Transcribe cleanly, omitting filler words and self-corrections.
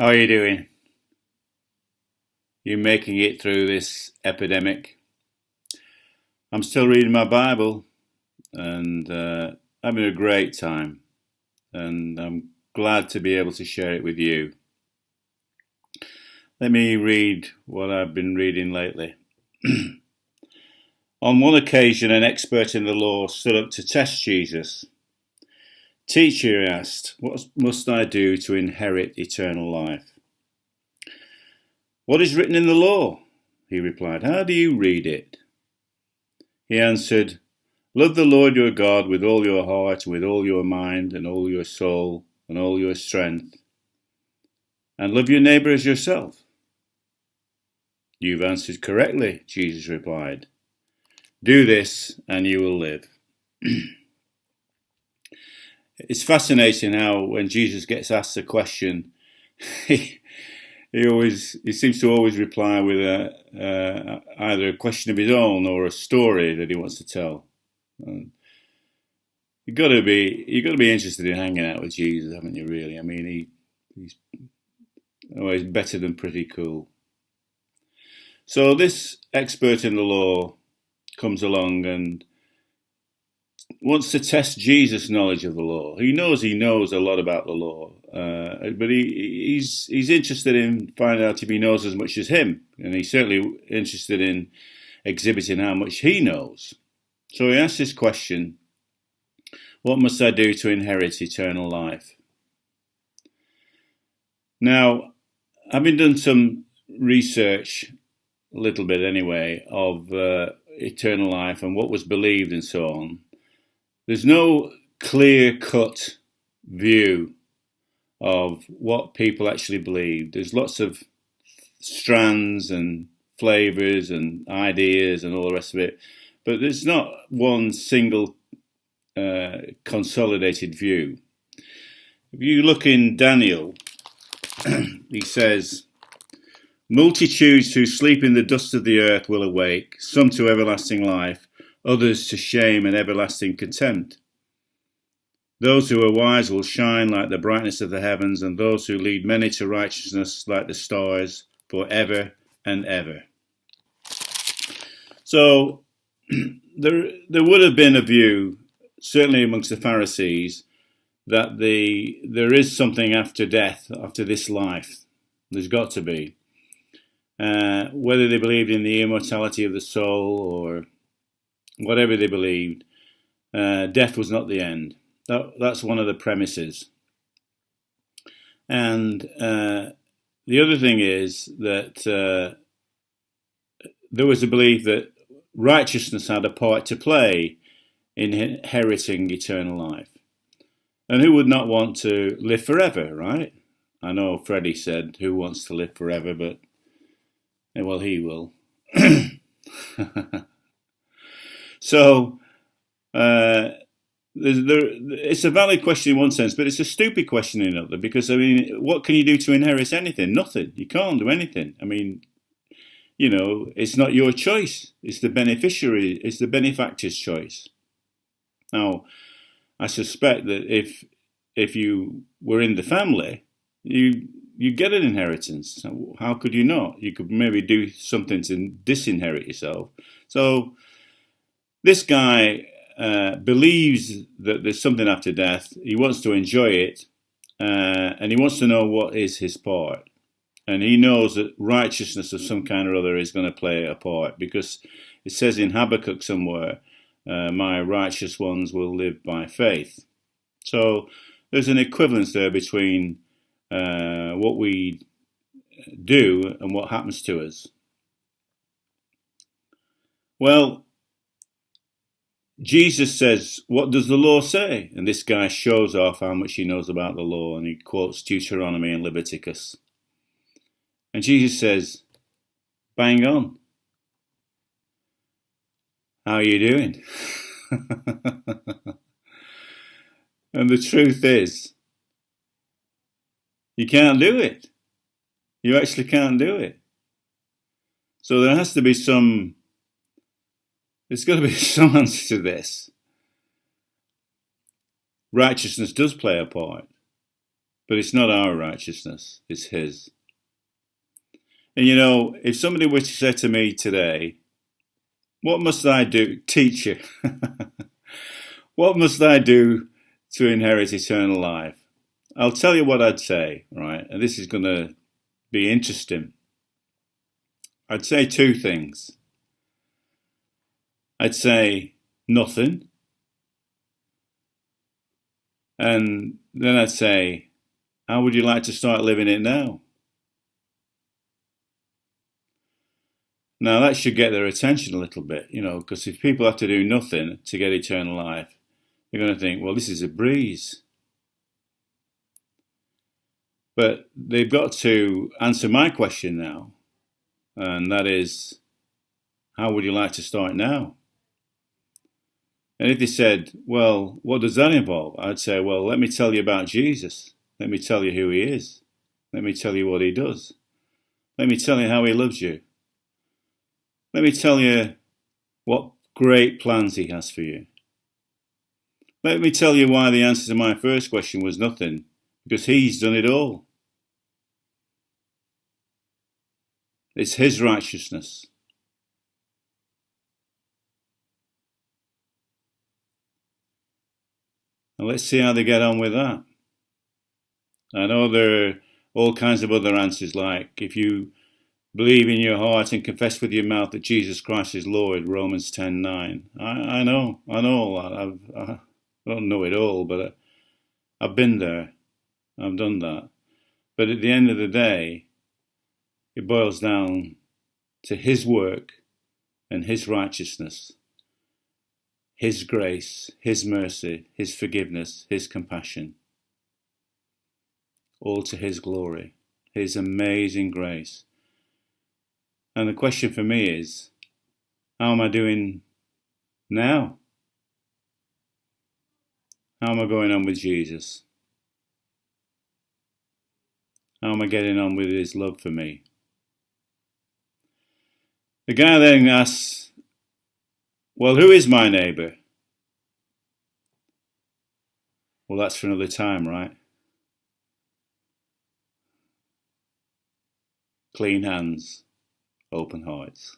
How are you doing? You making it through this epidemic? I'm still reading my Bible and having a great time, and I'm glad to be able to share it with you. Let me read what I've been reading lately. On one occasion, an expert in the law stood up to test Jesus. "Teacher," he asked, "what must I do to inherit eternal life?" "What is written in the law?" he replied. "How do you read it?" He answered, "Love the Lord your God with all your heart, and with all your mind, and all your soul, and all your strength, and love your neighbor as yourself." "You've answered correctly," Jesus replied. "Do this, and you will live." It's fascinating how when Jesus gets asked a question, he seems to always reply with either a question of his own or a story that he wants to tell. You've got to be interested in hanging out with Jesus, haven't you? Really, I mean, he's always better than pretty cool. So this expert in the law comes along and wants to test Jesus' knowledge of the law. He knows a lot about the law, but he's interested in finding out if he knows as much as him, and he's certainly interested in exhibiting how much he knows. So he asks this question: "What must I do to inherit eternal life?" Now, having done some research, a little bit anyway, of eternal life and what was believed and so on, there's no clear-cut view of what people actually believe. There's lots of strands and flavours and ideas and all the rest of it, but there's not one single consolidated view. If you look in Daniel, he says, "Multitudes who sleep in the dust of the earth will awake, some to everlasting life, others to shame and everlasting contempt. Those who are wise will shine like the brightness of the heavens, and those who lead many to righteousness like the stars forever and ever." So there would have been a view, certainly amongst the Pharisees, that there is something after death, after this life. There's got to be. Whether they believed in the immortality of the soul or whatever they believed, death was not the end. That's one of the premises. And the other thing is that there was a belief that righteousness had a part to play in inheriting eternal life. And who would not want to live forever, right? I know Freddie said, "Who wants to live forever?" But, well, he will. So, it's a valid question in one sense, but it's a stupid question in another, because, I mean, what can you do to inherit anything? Nothing. You can't do anything. I mean, you know, it's not your choice. It's the benefactor's choice. Now, I suspect that if you were in the family, you get an inheritance. How could you not? You could maybe do something to disinherit yourself. So this guy believes that there's something after death. He wants to enjoy it, and he wants to know what is his part. And he knows that righteousness of some kind or other is going to play a part, because it says in Habakkuk somewhere, "My righteous ones will live by faith." So there's an equivalence there between what we do and what happens to us. Well, Jesus says, "What does the law say?" And this guy shows off how much he knows about the law, and he quotes Deuteronomy and Leviticus. And Jesus says, "Bang on. How are you doing?" And the truth is, you can't do it. You actually can't do it. So there's got to be some answer to this. Righteousness does play a part, But it's not our righteousness, it's his. And you know, if somebody were to say to me today, what must I do? Teacher, what must I do to inherit eternal life? I'll tell you what I'd say, right? And this is going to be interesting. I'd say two things. I'd say nothing. And then I'd say, how would you like to start living it now? Now that should get their attention a little bit, you know, because if people have to do nothing to get eternal life, they're going to think, well, this is a breeze. But they've got to answer my question now, and that is, how would you like to start now? And if they said, well, what does that involve? I'd say, well, let me tell you about Jesus. Let me tell you who he is. Let me tell you what he does. Let me tell you how he loves you. Let me tell you what great plans he has for you. Let me tell you why the answer to my first question was nothing, because he's done it all. It's his righteousness. And let's see how they get on with that. I know there are all kinds of other answers, like if you believe in your heart and confess with your mouth that Jesus Christ is Lord, Romans 10:9. I know all that. I don't know it all, but I've been there. I've done that. But at the end of the day, it boils down to his work and his righteousness, his grace, his mercy, his forgiveness, his compassion. All to his glory, his amazing grace. And the question for me is, how am I doing now? How am I going on with Jesus? How am I getting on with his love for me? The guy then asks, well, who is my neighbour? Well, that's for another time, right? Clean hands, open hearts.